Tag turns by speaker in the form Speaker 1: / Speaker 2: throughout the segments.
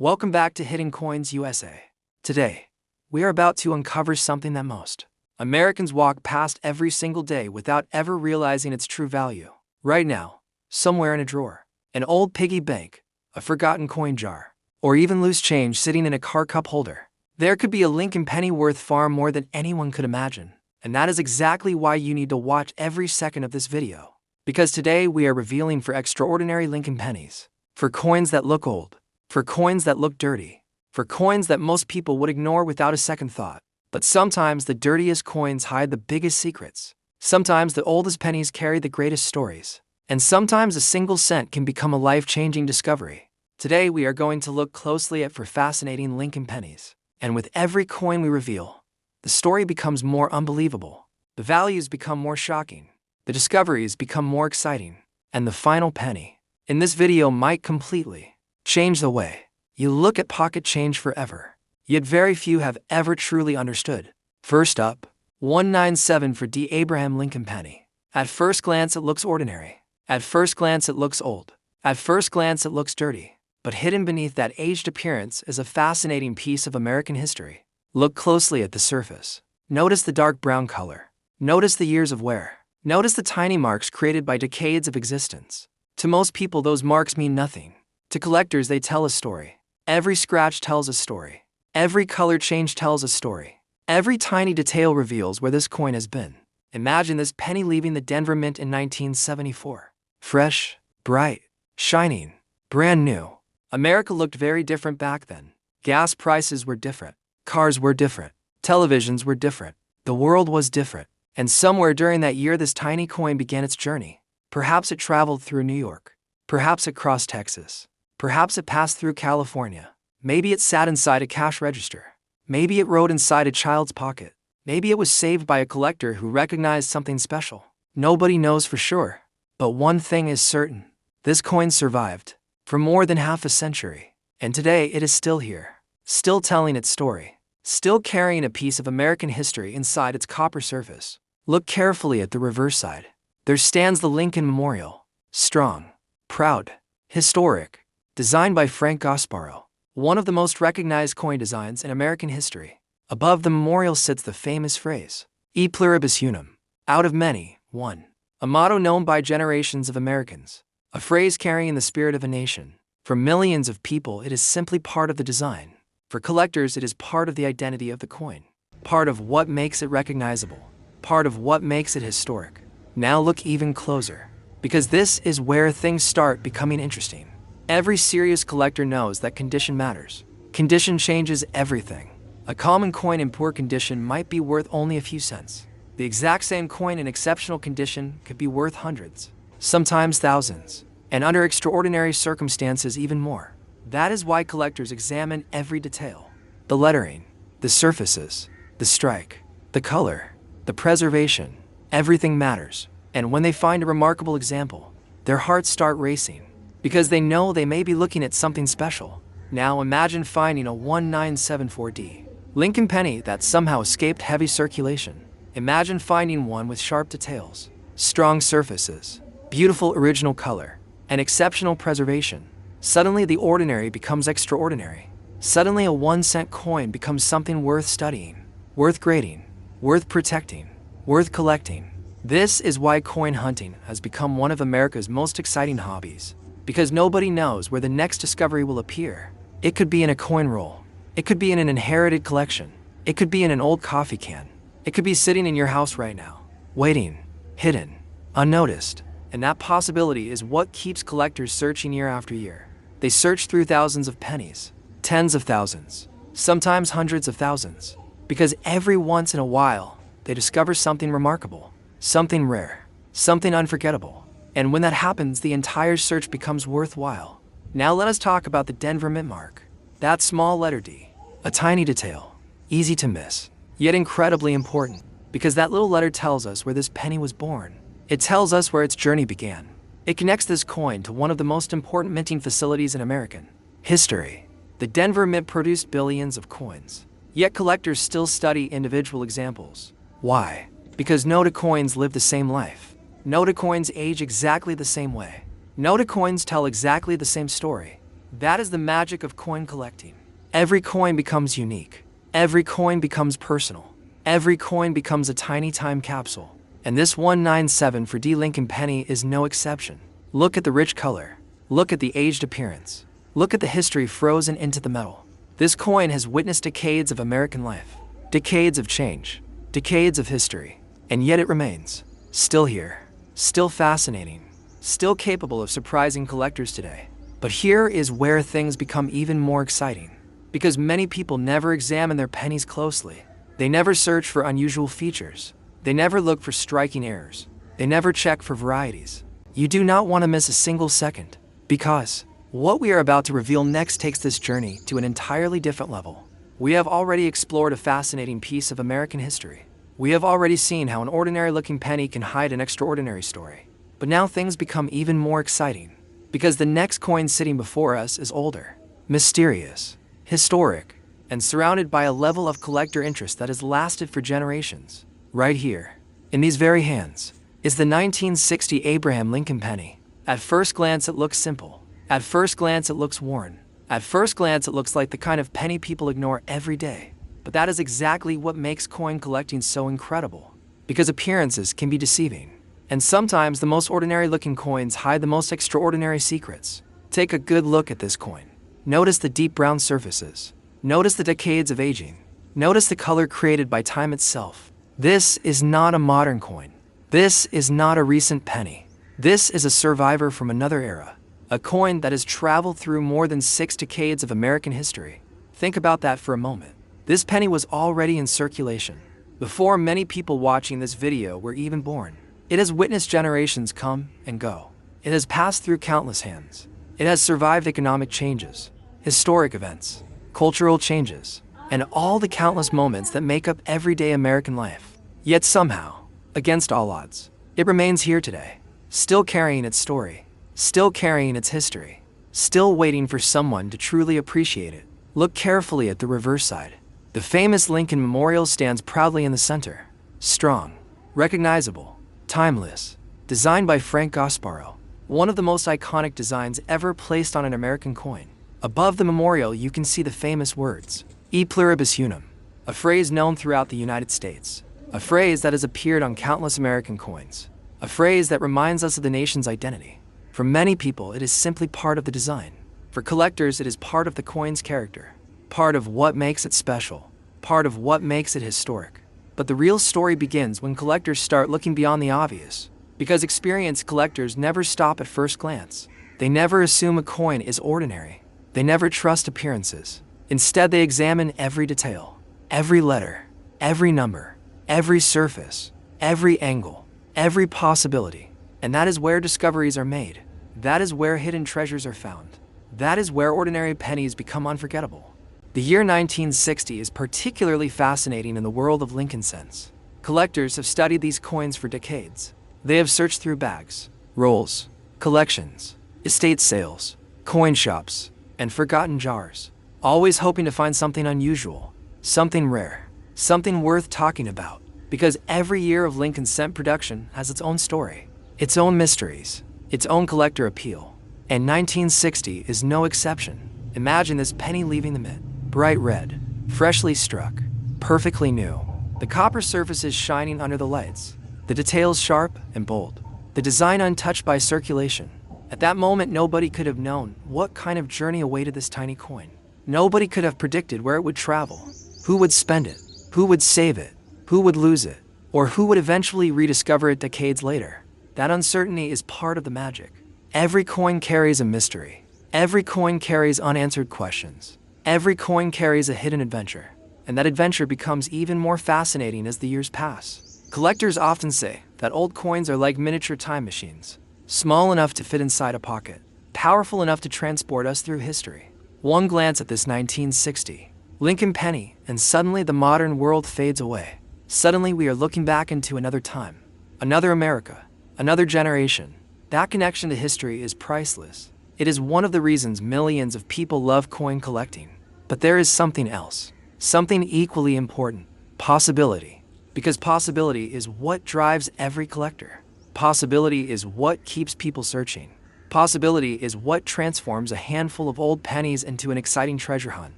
Speaker 1: Welcome back to Hidden Coins USA. Today, we are about to uncover something that most Americans walk past every single day without ever realizing its true value. Right now, somewhere in a drawer, an old piggy bank, a forgotten coin jar, or even loose change sitting in a car cup holder, there could be a Lincoln penny worth far more than anyone could imagine. And that is exactly why you need to watch every second of this video. Because today we are revealing for extraordinary Lincoln pennies, for coins that look old, for coins that look dirty, for coins that most people would ignore without a second thought. But sometimes the dirtiest coins hide the biggest secrets. Sometimes the oldest pennies carry the greatest stories. And sometimes a single cent can become a life-changing discovery. Today we are going to look closely at fascinating Lincoln pennies. And with every coin we reveal, the story becomes more unbelievable. The values become more shocking. The discoveries become more exciting. And the final penny in this video might completely change the way you look at pocket change forever. Yet very few have ever truly understood. First up, 197 for D. Abraham Lincoln penny. At first glance it looks ordinary. At first glance it looks old. At first glance it looks dirty. But hidden beneath that aged appearance is a fascinating piece of American history. Look closely at the surface. Notice the dark brown color. Notice the years of wear. Notice the tiny marks created by decades of existence. To most people those marks mean nothing. To collectors they tell a story. Every scratch tells a story. Every color change tells a story. Every tiny detail reveals where this coin has been. Imagine this penny leaving the Denver Mint in 1974. Fresh, bright, shining, brand new. America looked very different back then. Gas prices were different. Cars were different. Televisions were different. The world was different. And somewhere during that year this tiny coin began its journey. Perhaps it traveled through New York. Perhaps it crossed Texas. Perhaps it passed through California. Maybe it sat inside a cash register. Maybe it rode inside a child's pocket. Maybe it was saved by a collector who recognized something special. Nobody knows for sure. But one thing is certain. This coin survived for more than half a century. And today it is still here. Still telling its story. Still carrying a piece of American history inside its copper surface. Look carefully at the reverse side. There stands the Lincoln Memorial. Strong, proud, historic. Designed by Frank Gasparo, one of the most recognized coin designs in American history. Above the memorial sits the famous phrase, E pluribus unum, out of many, one. A motto known by generations of Americans. A phrase carrying the spirit of a nation. For millions of people it is simply part of the design. For collectors it is part of the identity of the coin. Part of what makes it recognizable. Part of what makes it historic. Now look even closer. Because this is where things start becoming interesting. Every serious collector knows that condition matters. Condition changes everything. A common coin in poor condition might be worth only a few cents. The exact same coin in exceptional condition could be worth hundreds, sometimes thousands, and under extraordinary circumstances even more. That is why collectors examine every detail. The lettering, the surfaces, the strike, the color, the preservation, everything matters. And when they find a remarkable example, their hearts start racing. Because they know they may be looking at something special. Now imagine finding a 1974D Lincoln penny that somehow escaped heavy circulation. Imagine finding one with sharp details, strong surfaces, beautiful original color, and exceptional preservation. Suddenly the ordinary becomes extraordinary. Suddenly a 1-cent coin becomes something worth studying, worth grading, worth protecting, worth collecting. This is why coin hunting has become one of America's most exciting hobbies. Because nobody knows where the next discovery will appear. It could be in a coin roll. It could be in an inherited collection. It could be in an old coffee can. It could be sitting in your house right now, waiting, hidden, unnoticed. And that possibility is what keeps collectors searching year after year. They search through thousands of pennies, tens of thousands, sometimes hundreds of thousands. Because every once in a while, they discover something remarkable, something rare, something unforgettable. And when that happens, the entire search becomes worthwhile. Now let us talk about the Denver Mint mark. That small letter D. A tiny detail. Easy to miss, yet incredibly important. Because that little letter tells us where this penny was born. It tells us where its journey began. It connects this coin to one of the most important minting facilities in American history. The Denver Mint produced billions of coins. Yet collectors still study individual examples. Why? Because no two coins live the same life. No two coins age exactly the same way. No two coins tell exactly the same story. That is the magic of coin collecting. Every coin becomes unique. Every coin becomes personal. Every coin becomes a tiny time capsule. And this 197 for D Lincoln penny is no exception. Look at the rich color. Look at the aged appearance. Look at the history frozen into the metal. This coin has witnessed decades of American life, decades of change, decades of history, and yet it remains, still here, still fascinating, still capable of surprising collectors today. But here is where things become even more exciting, because many people never examine their pennies closely. They never search for unusual features. They never look for striking errors. They never check for varieties. You do not want to miss a single second, because what we are about to reveal next takes this journey to an entirely different level. We have already explored a fascinating piece of American history. We have already seen how an ordinary-looking penny can hide an extraordinary story. But now things become even more exciting, because the next coin sitting before us is older, mysterious, historic, and surrounded by a level of collector interest that has lasted for generations. Right here, in these very hands, is the 1960 Abraham Lincoln penny. At first glance it looks simple. At first glance it looks worn. At first glance it looks like the kind of penny people ignore every day. But that is exactly what makes coin collecting so incredible. Because appearances can be deceiving. And sometimes the most ordinary looking coins hide the most extraordinary secrets. Take a good look at this coin. Notice the deep brown surfaces. Notice the decades of aging. Notice the color created by time itself. This is not a modern coin. This is not a recent penny. This is a survivor from another era. A coin that has traveled through more than 6 decades of American history. Think about that for a moment. This penny was already in circulation before many people watching this video were even born. It has witnessed generations come and go. It has passed through countless hands. It has survived economic changes, historic events, cultural changes, and all the countless moments that make up everyday American life. Yet somehow, against all odds, it remains here today, still carrying its story, still carrying its history, still waiting for someone to truly appreciate it. Look carefully at the reverse side. The famous Lincoln Memorial stands proudly in the center. Strong, recognizable, timeless, designed by Frank Gasparo, one of the most iconic designs ever placed on an American coin. Above the memorial you can see the famous words, E pluribus unum, a phrase known throughout the United States, a phrase that has appeared on countless American coins, a phrase that reminds us of the nation's identity. For many people, it is simply part of the design. For collectors, it is part of the coin's character, part of what makes it special, part of what makes it historic. But the real story begins when collectors start looking beyond the obvious, because experienced collectors never stop at first glance. They never assume a coin is ordinary. They never trust appearances. Instead, they examine every detail, every letter, every number, every surface, every angle, every possibility. And that is where discoveries are made. That is where hidden treasures are found. That is where ordinary pennies become unforgettable. The year 1960 is particularly fascinating in the world of Lincoln cents. Collectors have studied these coins for decades. They have searched through bags, rolls, collections, estate sales, coin shops, and forgotten jars, always hoping to find something unusual, something rare, something worth talking about. Because every year of Lincoln cent production has its own story, its own mysteries, its own collector appeal. And 1960 is no exception. Imagine this penny leaving the mint, bright red, freshly struck, perfectly new. The copper surfaces shining under the lights, the details sharp and bold, the design untouched by circulation. At that moment, nobody could have known what kind of journey awaited this tiny coin. Nobody could have predicted where it would travel, who would spend it, who would save it, who would lose it, or who would eventually rediscover it decades later. That uncertainty is part of the magic. Every coin carries a mystery. Every coin carries unanswered questions. Every coin carries a hidden adventure. And that adventure becomes even more fascinating as the years pass. Collectors often say that old coins are like miniature time machines, small enough to fit inside a pocket, powerful enough to transport us through history. One glance at this 1960 Lincoln penny, and suddenly the modern world fades away. Suddenly we are looking back into another time, another America, another generation. That connection to history is priceless. It is one of the reasons millions of people love coin collecting. But there is something else, something equally important: possibility. Because possibility is what drives every collector. Possibility is what keeps people searching. Possibility is what transforms a handful of old pennies into an exciting treasure hunt.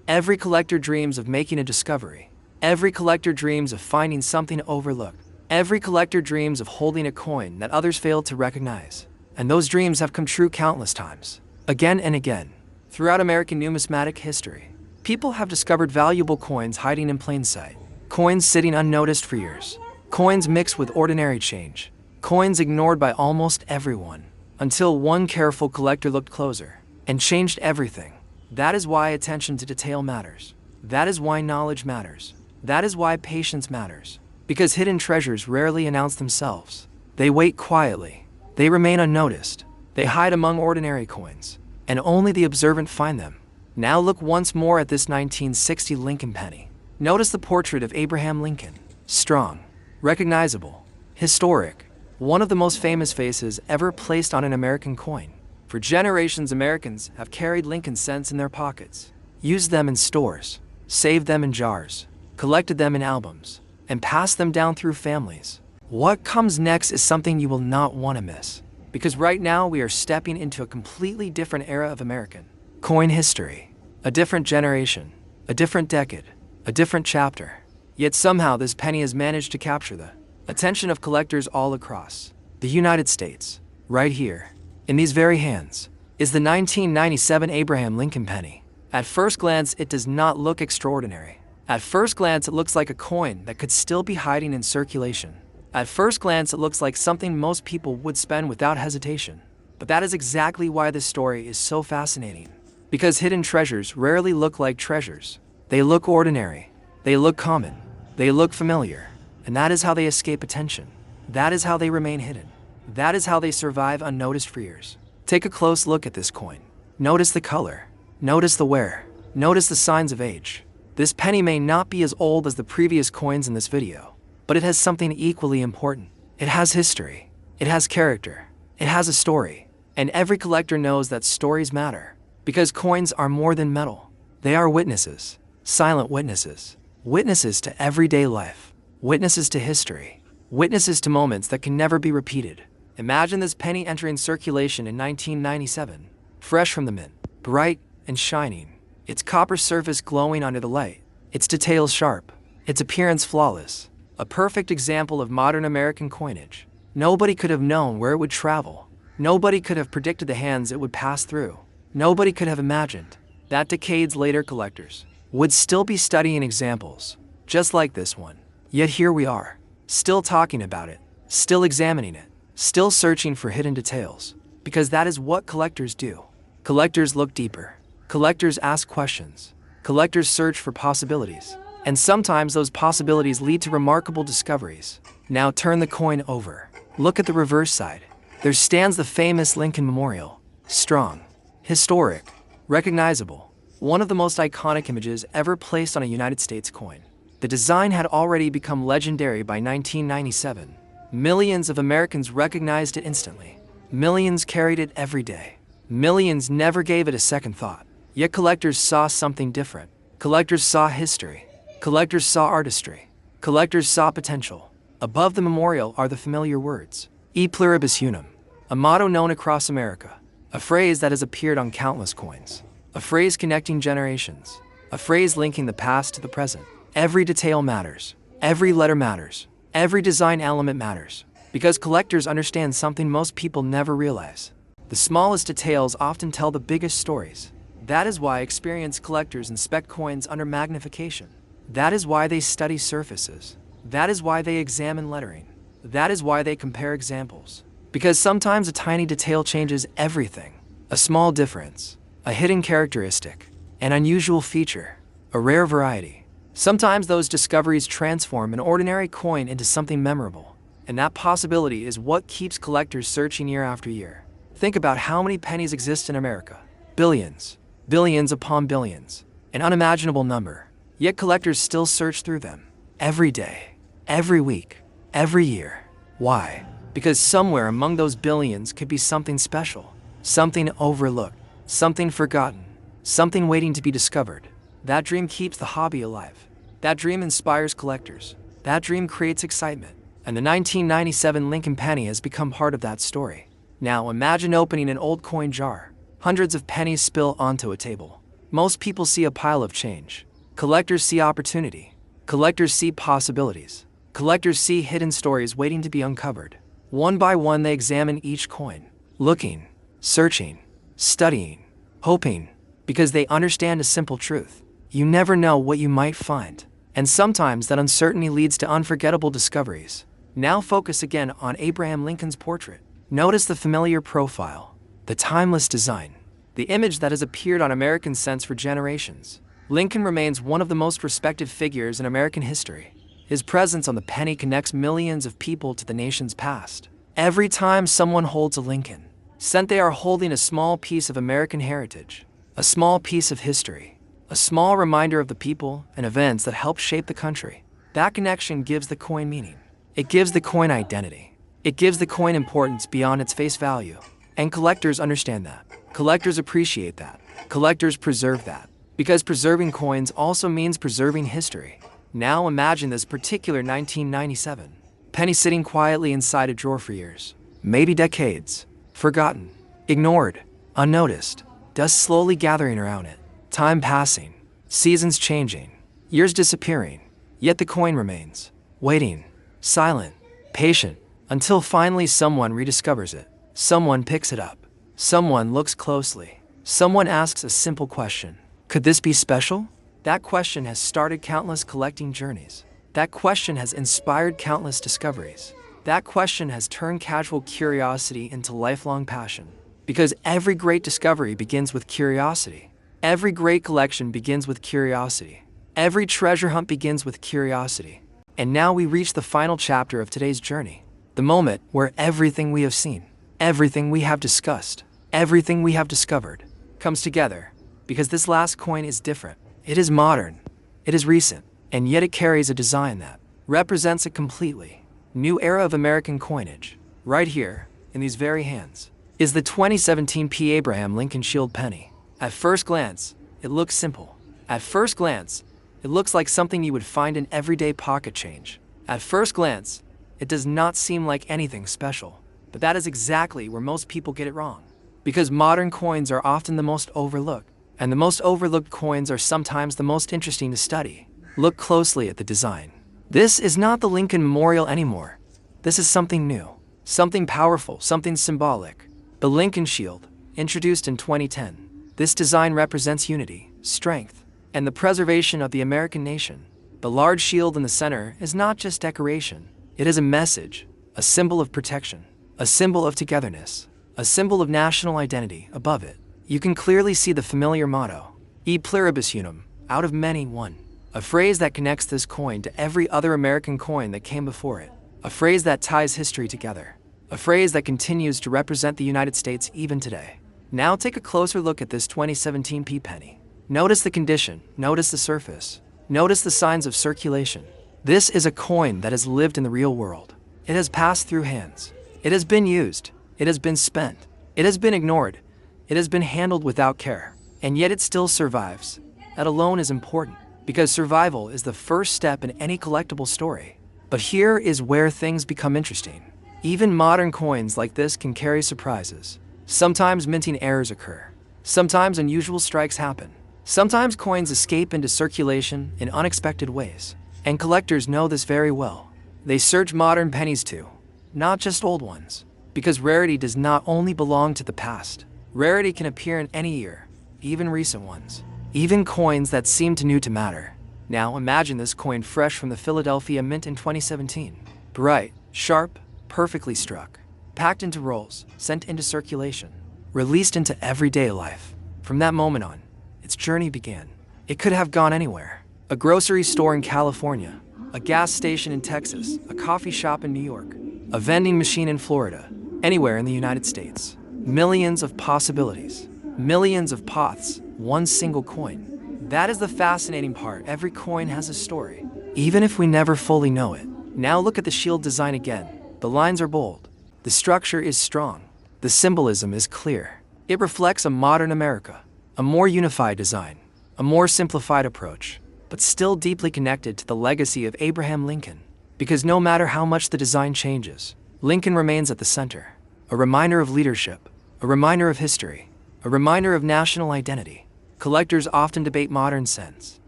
Speaker 1: Every collector dreams of making a discovery. Every collector dreams of finding something overlooked. Every collector dreams of holding a coin that others fail to recognize. And those dreams have come true countless times. Again and again. Throughout American numismatic history, people have discovered valuable coins hiding in plain sight. Coins sitting unnoticed for years. Coins mixed with ordinary change. Coins ignored by almost everyone. Until one careful collector looked closer and changed everything. That is why attention to detail matters. That is why knowledge matters. That is why patience matters. Because hidden treasures rarely announce themselves. They wait quietly. They remain unnoticed. They hide among ordinary coins. And only the observant find them. Now look once more at this 1960 Lincoln penny. Notice the portrait of Abraham Lincoln. Strong, recognizable, historic. One of the most famous faces ever placed on an American coin. For generations, Americans have carried Lincoln cents in their pockets, used them in stores, saved them in jars, collected them in albums, and passed them down through families. What comes next is something you will not want to miss. Because right now we are stepping into a completely different era of American coin history. A different generation, a different decade, a different chapter. Yet somehow this penny has managed to capture the attention of collectors all across the United States. Right here, in these very hands, is the 1997 Abraham Lincoln penny. At first glance, it does not look extraordinary. At first glance, it looks like a coin that could still be hiding in circulation. At first glance, it looks like something most people would spend without hesitation. But that is exactly why this story is so fascinating. Because hidden treasures rarely look like treasures. They look ordinary. They look common. They look familiar. And that is how they escape attention. That is how they remain hidden. That is how they survive unnoticed for years. Take a close look at this coin. Notice the color. Notice the wear. Notice the signs of age. This penny may not be as old as the previous coins in this video, but it has something equally important. It has history. It has character. It has a story. And every collector knows that stories matter. Because coins are more than metal. They are witnesses. Silent witnesses. Witnesses to everyday life. Witnesses to history. Witnesses to moments that can never be repeated. Imagine this penny entering circulation in 1997. Fresh from the mint. Bright and shining. Its copper surface glowing under the light. Its details sharp. Its appearance flawless. A perfect example of modern American coinage. Nobody could have known where it would travel. Nobody could have predicted the hands it would pass through. Nobody could have imagined that decades later collectors would still be studying examples just like this one. Yet here we are, still talking about it, still examining it, still searching for hidden details. Because that is what collectors do. Collectors look deeper. Collectors ask questions. Collectors search for possibilities. And sometimes those possibilities lead to remarkable discoveries. Now turn the coin over. Look at the reverse side. There stands the famous Lincoln Memorial. Strong, historic, recognizable. One of the most iconic images ever placed on a United States coin. The design had already become legendary by 1997. Millions of Americans recognized it instantly. Millions carried it every day. Millions never gave it a second thought. Yet collectors saw something different. Collectors saw history. Collectors saw artistry. Collectors saw potential. Above the memorial are the familiar words, E pluribus unum, a motto known across America, a phrase that has appeared on countless coins, a phrase connecting generations, a phrase linking the past to the present. Every detail matters. Every letter matters. Every design element matters. Because collectors understand something most people never realize. The smallest details often tell the biggest stories. That is why experienced collectors inspect coins under magnification. That is why they study surfaces. That is why they examine lettering. That is why they compare examples. Because sometimes a tiny detail changes everything. A small difference, a hidden characteristic, an unusual feature, a rare variety. Sometimes those discoveries transform an ordinary coin into something memorable. And that possibility is what keeps collectors searching year after year. Think about how many pennies exist in America. Billions. Billions upon billions. An unimaginable number. Yet collectors still search through them. Every day. Every week. Every year. Why? Because somewhere among those billions could be something special. Something overlooked. Something forgotten. Something waiting to be discovered. That dream keeps the hobby alive. That dream inspires collectors. That dream creates excitement. And the 1997 Lincoln penny has become part of that story. Now imagine opening an old coin jar. Hundreds of pennies spill onto a table. Most people see a pile of change. Collectors see opportunity. Collectors see possibilities. Collectors see hidden stories waiting to be uncovered. One by one, they examine each coin, looking, searching, studying, hoping, because they understand a simple truth. You never know what you might find. And sometimes that uncertainty leads to unforgettable discoveries. Now focus again on Abraham Lincoln's portrait. Notice the familiar profile, the timeless design, the image that has appeared on American cents for generations. Lincoln remains one of the most respected figures in American history. His presence on the penny connects millions of people to the nation's past. Every time someone holds a Lincoln cent, they are holding a small piece of American heritage, a small piece of history, a small reminder of the people and events that helped shape the country. That connection gives the coin meaning. It gives the coin identity. It gives the coin importance beyond its face value. And collectors understand that. Collectors appreciate that. Collectors preserve that. Because preserving coins also means preserving history. Now imagine this particular 1997 penny sitting quietly inside a drawer for years, maybe decades, forgotten, ignored, unnoticed, dust slowly gathering around it, time passing, seasons changing, years disappearing, yet the coin remains, waiting, silent, patient, until finally someone rediscovers it. Someone picks it up. Someone looks closely. Someone asks a simple question. Could this be special? That question has started countless collecting journeys. That question has inspired countless discoveries. That question has turned casual curiosity into lifelong passion. Because every great discovery begins with curiosity. Every great collection begins with curiosity. Every treasure hunt begins with curiosity. And now we reach the final chapter of today's journey. The moment where everything we have seen, everything we have discussed, everything we have discovered comes together. Because this last coin is different. It is modern. It is recent. And yet it carries a design that represents a completely new era of American coinage. Right here, in these very hands, is the 2017 P. Abraham Lincoln Shield penny. At first glance, it looks simple. At first glance, it looks like something you would find in everyday pocket change. At first glance, it does not seem like anything special. But that is exactly where most people get it wrong. Because modern coins are often the most overlooked, and the most overlooked coins are sometimes the most interesting to study. Look closely at the design. This is not the Lincoln Memorial anymore. This is something new, something powerful, something symbolic. The Lincoln Shield, introduced in 2010. This design represents unity, strength, and the preservation of the American nation. The large shield in the center is not just decoration. It is a message, a symbol of protection, a symbol of togetherness, a symbol of national identity. Above it, you can clearly see the familiar motto, E pluribus unum, out of many, one. A phrase that connects this coin to every other American coin that came before it. A phrase that ties history together. A phrase that continues to represent the United States even today. Now take a closer look at this 2017 P penny. Notice the condition, notice the surface, notice the signs of circulation. This is a coin that has lived in the real world. It has passed through hands. It has been used. It has been spent. It has been ignored. It has been handled without care. And yet it still survives. That alone is important. Because survival is the first step in any collectible story. But here is where things become interesting. Even modern coins like this can carry surprises. Sometimes minting errors occur. Sometimes unusual strikes happen. Sometimes coins escape into circulation in unexpected ways. And collectors know this very well. They search modern pennies too, not just old ones. Because rarity does not only belong to the past. Rarity can appear in any year, even recent ones. Even coins that seem too new to matter. Now imagine this coin fresh from the Philadelphia Mint in 2017. Bright, sharp, perfectly struck. Packed into rolls, sent into circulation. Released into everyday life. From that moment on, its journey began. It could have gone anywhere. A grocery store in California. A gas station in Texas. A coffee shop in New York. A vending machine in Florida. Anywhere in the United States. Millions of possibilities. Millions of paths. One single coin. That is the fascinating part. Every coin has a story, even if we never fully know it. Now look at the shield design again. The lines are bold. The structure is strong. The symbolism is clear. It reflects a modern America, a more unified design, a more simplified approach, but still deeply connected to the legacy of Abraham Lincoln. Because no matter how much the design changes, Lincoln remains at the center. a reminder of leadership, a reminder of history, a reminder of national identity. Collectors often debate modern scents.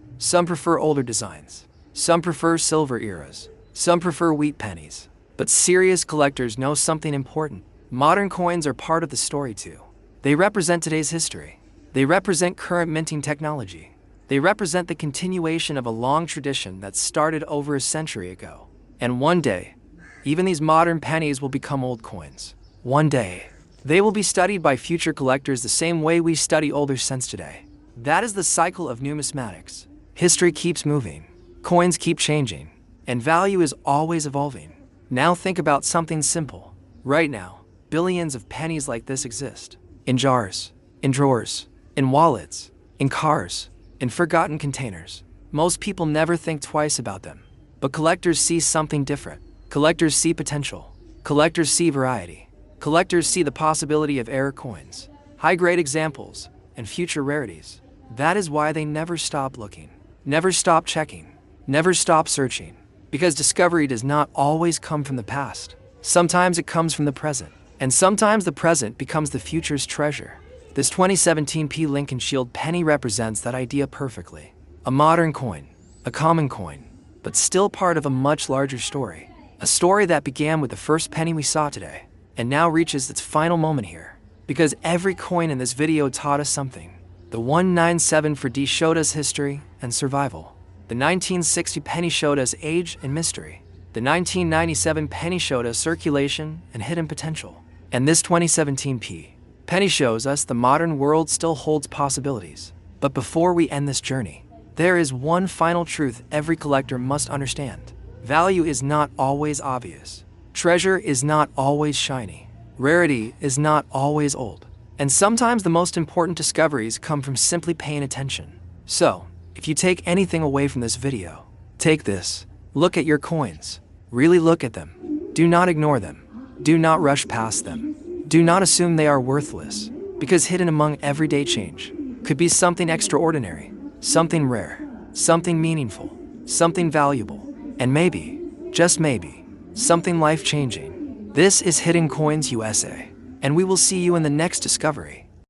Speaker 1: Some prefer older designs. Some prefer silver eras. Some prefer wheat pennies. But serious collectors know something important. Modern coins are part of the story too. They represent today's history. They represent current minting technology. They represent the continuation of a long tradition that started over a century ago. And one day, even these modern pennies will become old coins. One day, they will be studied by future collectors the same way we study older cents today. That is the cycle of numismatics. History keeps moving, coins keep changing, and value is always evolving. Now think about something simple. Right now, billions of pennies like this exist. In jars, in drawers, in wallets, in cars, in forgotten containers. Most people never think twice about them. But collectors see something different. Collectors see potential. Collectors see variety. Collectors see the possibility of error coins, high-grade examples, and future rarities. That is why they never stop looking, never stop checking, never stop searching. Because discovery does not always come from the past. Sometimes it comes from the present. And sometimes the present becomes the future's treasure. This 2017 P. Lincoln Shield penny represents that idea perfectly. A modern coin, a common coin, but still part of a much larger story. A story that began with the first penny we saw today, and now reaches its final moment here. Because every coin in this video taught us something. The 197 for D showed us history and survival. The 1960 penny showed us age and mystery. The 1997 penny showed us circulation and hidden potential. And this 2017 penny shows us the modern world still holds possibilities. But before we end this journey, there is one final truth every collector must understand. Value is not always obvious. Treasure is not always shiny. Rarity is not always old. And sometimes the most important discoveries come from simply paying attention. So, if you take anything away from this video, take this. Look at your coins. Really look at them. Do not ignore them. Do not rush past them. Do not assume they are worthless, because hidden among everyday change could be something extraordinary, something rare, something meaningful, something valuable, and maybe, just maybe, something life-changing. This is Hidden Coins USA, and we will see you in the next discovery.